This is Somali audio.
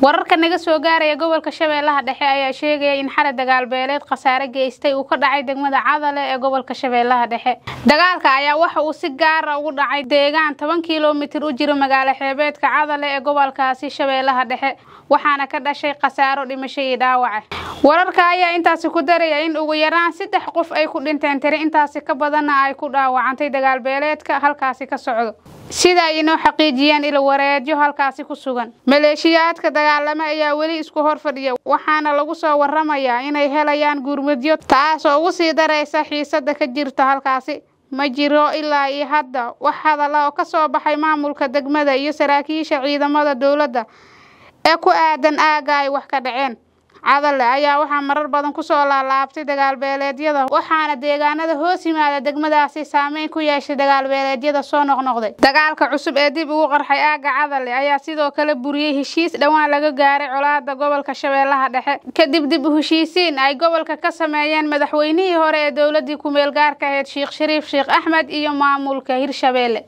wararka naga soo gaaray gobolka Shabeellaha Dhexe ayaa sheegay in xalay dagaal beeleed khasaare geystay uu ka dhacay degmada Cadale ee gobolka Shabeellaha Dhexe. Dagaalka ayaa waxa uu si gaar ah ugu dhacay deegaan 10 kiiloomitir u jira magaalada xeebeedka Cadale ee gobolkaasi Shabeellaha Dhexe, waxaana ka dhashay khasaaro dhimasho iyo dhaawac. Wararka ayaa intaas ku daray in ugu yaraan 3 qof ay ku dhinteen, tiri intaas ka badanna ay ku dhaawacantay dagaal beeleedka halkaasi ka socdo. sida ay inoo xaqiijiyeen ila wareedyo halkaasi ku sugan. Maleeshiyaadka dagaalama ayaa weli isku hor fadhiya, waxaana lagu soo waramayaa inay helayaan gurmadyo taas oo ugu sii daraysa xiisada ka jirta halkaasi. Ma jiro ilaa iyo hadda wax hadal oo ka soo baxay maamulka degmada iyo saraakiisha ciidamada dawladda ee ku aadan aaga ay wax ka dhaceen. Cadale ayaa waxa marar badan ku soo laalaabtay dagaal beeleedyada, waxaana deegaanada hoos yimaada degmadaasi saameyn ku yeeshay dagaal beeleedyada soo noqnoqday. Dagaalka cusub ee dib ugu qarxay aaga Cadale ayaa sidoo kale buriyay heshiis dhawaan laga gaaray colaadda gobolka Shabeellaha Dhexe kadib dib u heshiisiin ay gobolka ka sameeyeen madaxweynihii hore ee dawladda ku meel gaarka ahayd Sheekh Shariif Sheekh Axmed iyo maamulka Hirshabeelle.